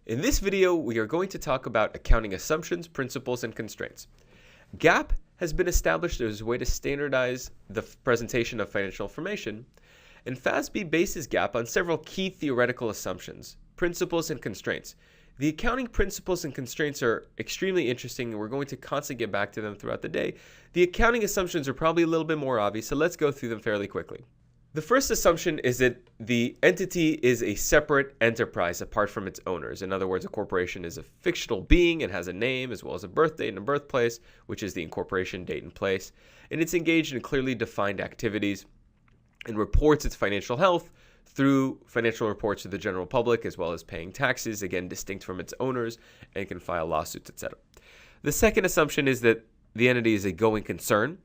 In this video, we are going to talk about accounting assumptions, principles, and constraints. GAAP has been established as a way to standardize the presentation of financial information, and FASB bases GAAP on several key theoretical assumptions, principles, and constraints. The accounting principles and constraints are extremely interesting, and we're going to constantly get back to them throughout the day. The accounting assumptions are probably a little bit more obvious, so let's go through them fairly quickly. The first assumption is that the entity is a separate enterprise apart from its owners. In other words, a corporation is a fictional being and has a name as well as a birth date and a birthplace, which is the incorporation date and place. And it's engaged in clearly defined activities and reports its financial health through financial reports to the general public as well as paying taxes, again, distinct from its owners, and can file lawsuits, etc. The second assumption is that the entity is a going concern.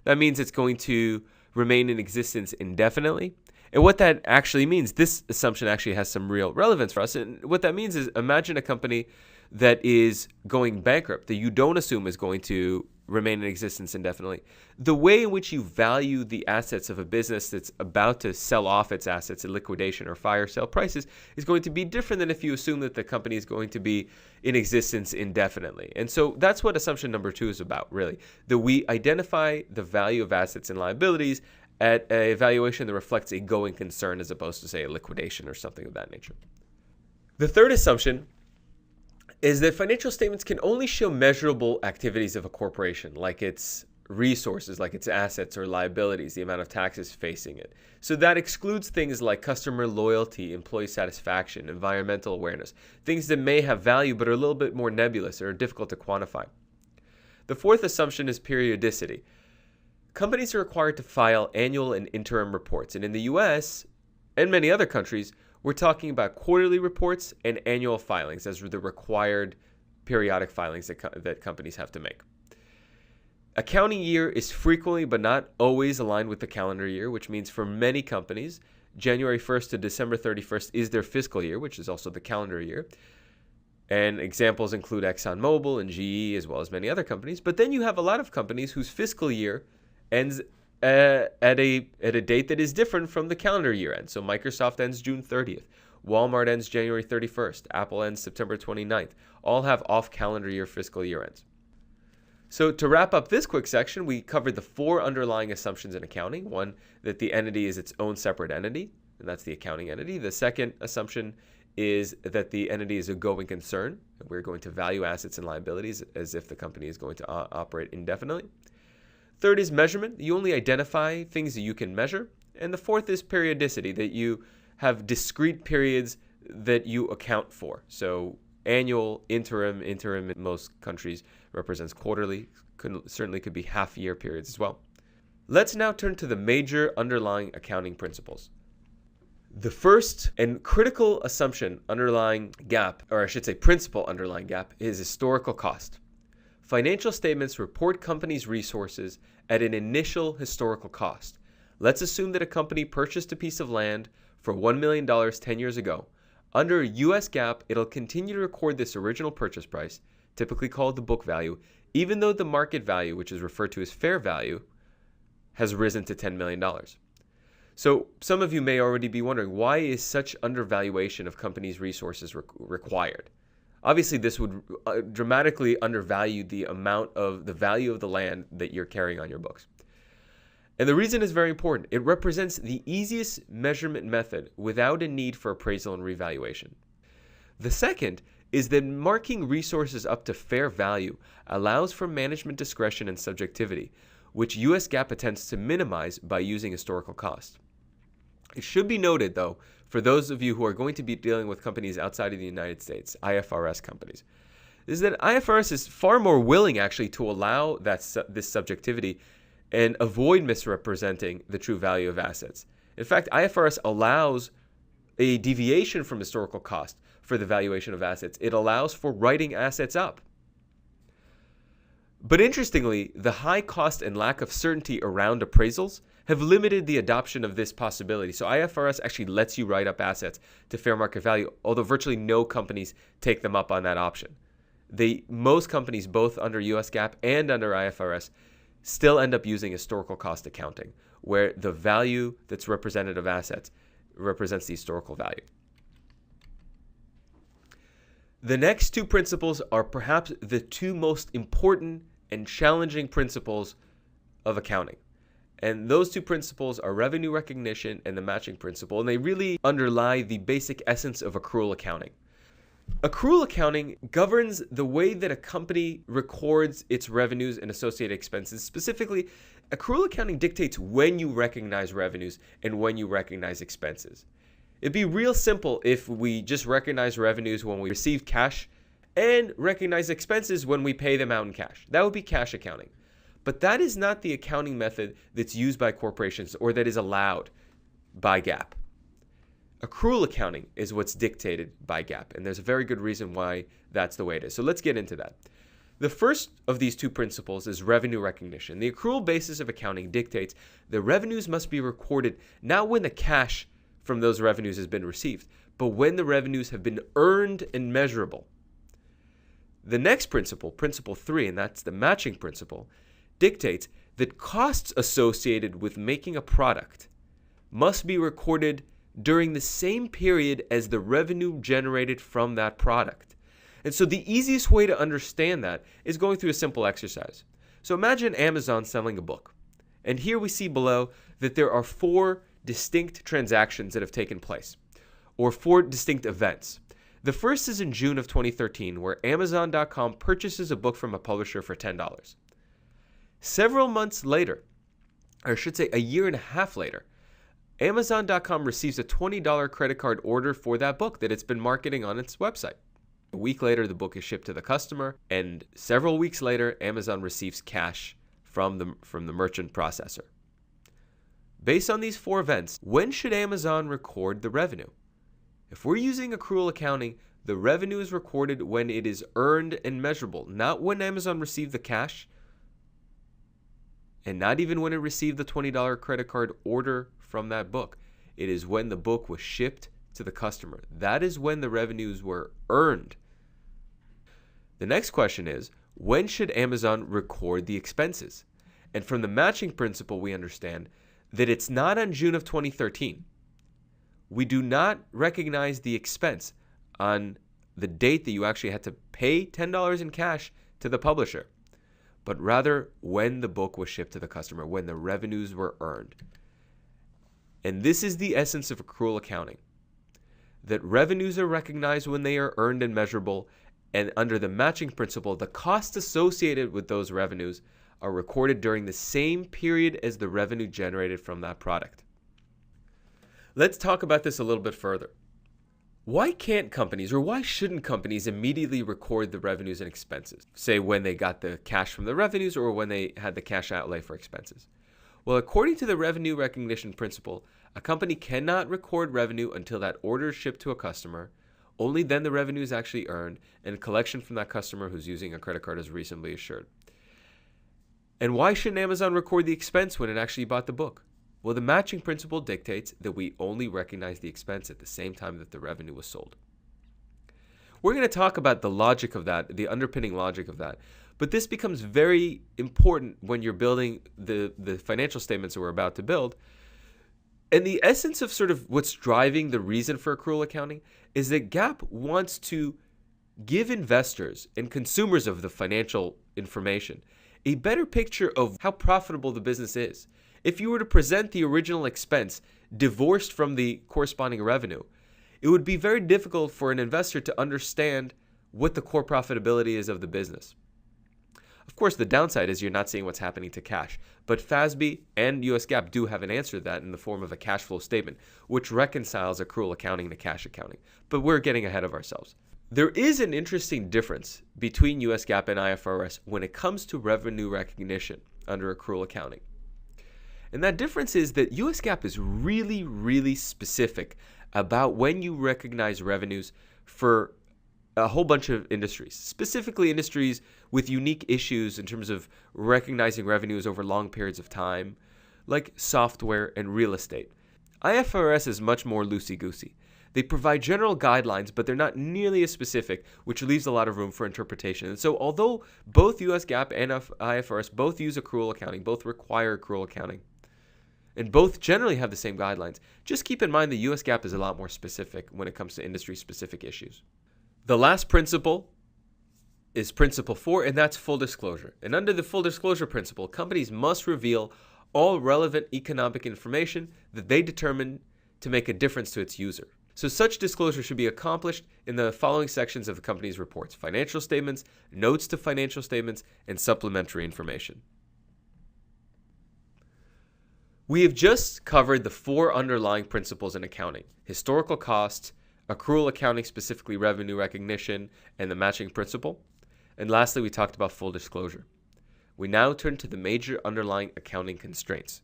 That means it's going to remain in existence indefinitely. And what that actually means, this assumption actually has some real relevance for us. And what that means is, imagine a company that is going bankrupt, that you don't assume is going to remain in existence indefinitely. The way in which you value the assets of a business that's about to sell off its assets in liquidation or fire sale prices is going to be different than if you assume that the company is going to be in existence indefinitely. And so that's what assumption number 2 is about, really. That we identify the value of assets and liabilities at a valuation that reflects a going concern as opposed to, say, a liquidation or something of that nature. The third assumption is that financial statements can only show measurable activities of a corporation, like its resources, like its assets or liabilities, the amount of taxes facing it. So that excludes things like customer loyalty, employee satisfaction, environmental awareness, things that may have value but are a little bit more nebulous or difficult to quantify. The fourth assumption is periodicity. Companies are required to file annual and interim reports, and in the US and many other countries, we're talking about quarterly reports and annual filings as the required periodic filings that companies have to make. Accounting year is frequently but not always aligned with the calendar year, which means for many companies, January 1st to December 31st is their fiscal year, which is also the calendar year. And examples include ExxonMobil and GE as well as many other companies. But then you have a lot of companies whose fiscal year ends at a date that is different from the calendar year end. So Microsoft ends June 30th. Walmart ends January 31st. Apple ends September 29th. All have off-calendar year fiscal year ends. So to wrap up this quick section, we covered the 4 underlying assumptions in accounting. One, that the entity is its own separate entity, and that's the accounting entity. The second assumption is that the entity is a going concern. We're going to value assets and liabilities as if the company is going to operate indefinitely. Third is measurement. You only identify things that you can measure. And the fourth is periodicity, that you have discrete periods that you account for. So annual, interim in most countries represents quarterly, certainly could be half-year periods as well. Let's now turn to the major underlying accounting principles. The first and critical assumption underlying GAAP, or I should say principle underlying GAAP, is historical cost. Financial statements report companies' resources at an initial historical cost. Let's assume that a company purchased a piece of land for $1 million 10 years ago. Under US GAAP, it'll continue to record this original purchase price, typically called the book value, even though the market value, which is referred to as fair value, has risen to $10 million. So some of you may already be wondering, why is such undervaluation of companies' resources required? Obviously, this would dramatically undervalue the value of the land that you're carrying on your books. And the reason is very important. It represents the easiest measurement method without a need for appraisal and revaluation. The second is that marking resources up to fair value allows for management discretion and subjectivity, which US GAAP attempts to minimize by using historical cost. It should be noted, though, for those of you who are going to be dealing with companies outside of the United States, IFRS companies, is that IFRS is far more willing actually to allow this subjectivity and avoid misrepresenting the true value of assets. In fact, IFRS allows a deviation from historical cost for the valuation of assets. It allows for writing assets up. But interestingly, the high cost and lack of certainty around appraisals have limited the adoption of this possibility. So IFRS actually lets you write up assets to fair market value, although virtually no companies take them up on that option. Most companies, both under US GAAP and under IFRS, still end up using historical cost accounting, where the value that's representative of assets represents the historical value. The next two principles are perhaps the two most important and challenging principles of accounting. And those two principles are revenue recognition and the matching principle, and they really underlie the basic essence of accrual accounting. Accrual accounting governs the way that a company records its revenues and associated expenses. Specifically, accrual accounting dictates when you recognize revenues and when you recognize expenses. It'd be real simple if we just recognize revenues when we receive cash and recognize expenses when we pay them out in cash. That would be cash accounting. But that is not the accounting method that's used by corporations or that is allowed by GAAP. Accrual accounting is what's dictated by GAAP, and there's a very good reason why that's the way it is. So let's get into that. The first of these two principles is revenue recognition. The accrual basis of accounting dictates that revenues must be recorded not when the cash from those revenues has been received, but when the revenues have been earned and measurable. The next principle, principle 3, and that's the matching principle, dictates that costs associated with making a product must be recorded during the same period as the revenue generated from that product. And so the easiest way to understand that is going through a simple exercise. So imagine Amazon selling a book. And here we see below that there are 4 distinct transactions that have taken place, or 4 distinct events. The first is in June of 2013, where Amazon.com purchases a book from a publisher for $10. Several months later, or I should say a year and a half later, Amazon.com receives a $20 credit card order for that book that it's been marketing on its website. A week later, the book is shipped to the customer, and several weeks later, Amazon receives cash from the merchant processor. Based on these 4 events, when should Amazon record the revenue? If we're using accrual accounting, the revenue is recorded when it is earned and measurable, not when Amazon received the cash, and not even when it received the $20 credit card order from that book. It is when the book was shipped to the customer. That is when the revenues were earned. The next question is, when should Amazon record the expenses? And from the matching principle, we understand that it's not on June of 2013. We do not recognize the expense on the date that you actually had to pay $10 in cash to the publisher, but rather when the book was shipped to the customer, when the revenues were earned. And this is the essence of accrual accounting, that revenues are recognized when they are earned and measurable, and under the matching principle, the costs associated with those revenues are recorded during the same period as the revenue generated from that product. Let's talk about this a little bit further. Why can't companies, or why shouldn't companies immediately record the revenues and expenses? Say when they got the cash from the revenues or when they had the cash outlay for expenses. Well, according to the revenue recognition principle, a company cannot record revenue until that order is shipped to a customer. Only then the revenue is actually earned and collection from that customer who's using a credit card is reasonably assured. And why shouldn't Amazon record the expense when it actually bought the book? Well, the matching principle dictates that we only recognize the expense at the same time that the revenue was sold. We're going to talk about the logic of that, the underpinning logic of that. But this becomes very important when you're building the financial statements that we're about to build. And the essence of sort of what's driving the reason for accrual accounting is that GAAP wants to give investors and consumers of the financial information a better picture of how profitable the business is. If you were to present the original expense divorced from the corresponding revenue, it would be very difficult for an investor to understand what the core profitability is of the business. Of course, the downside is you're not seeing what's happening to cash, but FASB and US GAAP do have an answer to that in the form of a cash flow statement, which reconciles accrual accounting to cash accounting. But we're getting ahead of ourselves. There is an interesting difference between US GAAP and IFRS when it comes to revenue recognition under accrual accounting. And that difference is that US GAAP is really, really specific about when you recognize revenues for a whole bunch of industries, specifically industries with unique issues in terms of recognizing revenues over long periods of time, like software and real estate. IFRS is much more loosey-goosey. They provide general guidelines, but they're not nearly as specific, which leaves a lot of room for interpretation. And so although both US GAAP and IFRS both use accrual accounting, both require accrual accounting, and both generally have the same guidelines, just keep in mind that US GAAP is a lot more specific when it comes to industry-specific issues. The last principle is principle 4, and that's full disclosure. And under the full disclosure principle, companies must reveal all relevant economic information that they determine to make a difference to its user. So such disclosure should be accomplished in the following sections of the company's reports: financial statements, notes to financial statements, and supplementary information. We have just covered the 4 underlying principles in accounting: historical costs, accrual accounting, specifically revenue recognition, and the matching principle. And lastly, we talked about full disclosure. We now turn to the major underlying accounting constraints.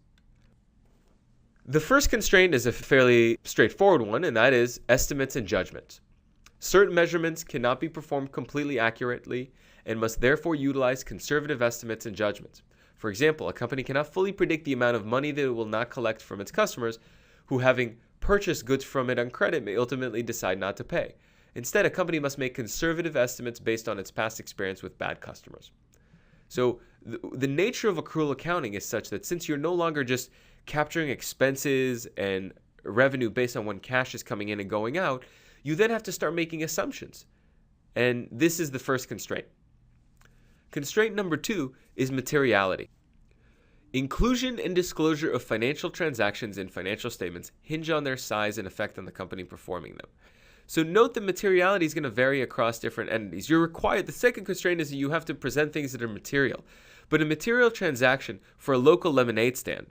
The first constraint is a fairly straightforward one, and that is estimates and judgments. Certain measurements cannot be performed completely accurately and must therefore utilize conservative estimates and judgments. For example, a company cannot fully predict the amount of money that it will not collect from its customers who, having purchased goods from it on credit, may ultimately decide not to pay. Instead, a company must make conservative estimates based on its past experience with bad customers. So the nature of accrual accounting is such that since you're no longer just capturing expenses and revenue based on when cash is coming in and going out, you then have to start making assumptions. And this is the first constraint. Constraint number 2 is materiality. Inclusion and disclosure of financial transactions in financial statements hinge on their size and effect on the company performing them. So note that materiality is going to vary across different entities. You're required, the second constraint is that you have to present things that are material. But a material transaction for a local lemonade stand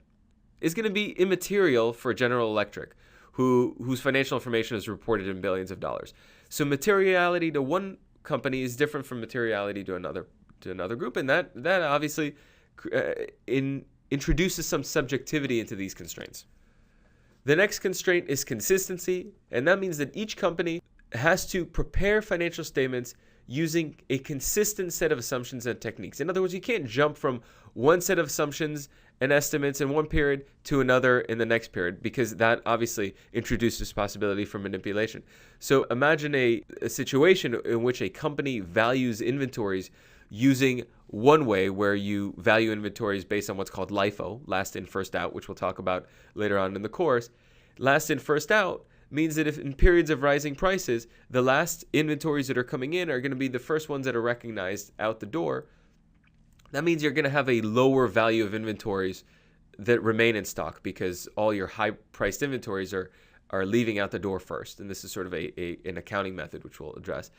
is going to be immaterial for General Electric, whose financial information is reported in billions of dollars. So materiality to one company is different from materiality to another group, and that obviously introduces some subjectivity into these constraints. The next constraint is consistency, and that means that each company has to prepare financial statements using a consistent set of assumptions and techniques. In other words, you can't jump from one set of assumptions and estimates in one period to another in the next period, because that obviously introduces possibility for manipulation. So imagine a situation in which a company values inventories using one way, where you value inventories based on what's called LIFO, last in, first out, which we'll talk about later on in the course. Last in, first out means that if in periods of rising prices, the last inventories that are coming in are going to be the first ones that are recognized out the door. That means you're going to have a lower value of inventories that remain in stock, because all your high-priced inventories are leaving out the door first. And this is sort of an accounting method, which we'll address.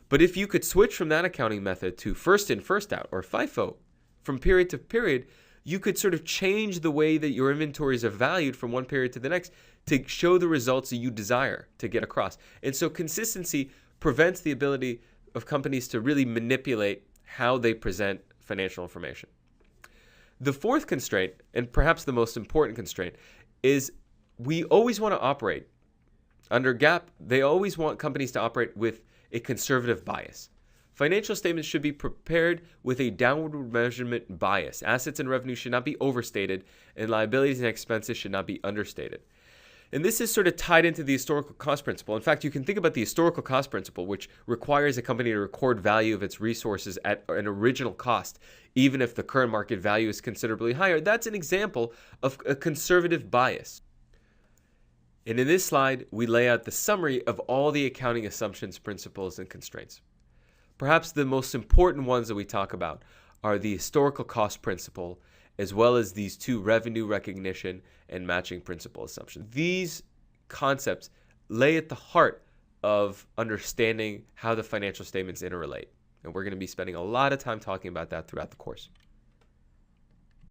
But if you could switch from that accounting method to first in, first out, or FIFO, from period to period, you could sort of change the way that your inventories are valued from one period to the next to show the results that you desire to get across. And so consistency prevents the ability of companies to really manipulate how they present financial information. The fourth constraint, and perhaps the most important constraint, is we always want to operate. Under GAAP, they always want companies to operate with a conservative bias. Financial statements should be prepared with a downward measurement bias. Assets and revenue should not be overstated, and liabilities and expenses should not be understated. And this is sort of tied into the historical cost principle. In fact, you can think about the historical cost principle, which requires a company to record value of its resources at an original cost, even if the current market value is considerably higher. That's an example of a conservative bias. And in this slide, we lay out the summary of all the accounting assumptions, principles, and constraints. Perhaps the most important ones that we talk about are the historical cost principle, as well as these 2 revenue recognition and matching principle assumptions. These concepts lay at the heart of understanding how the financial statements interrelate. And we're going to be spending a lot of time talking about that throughout the course.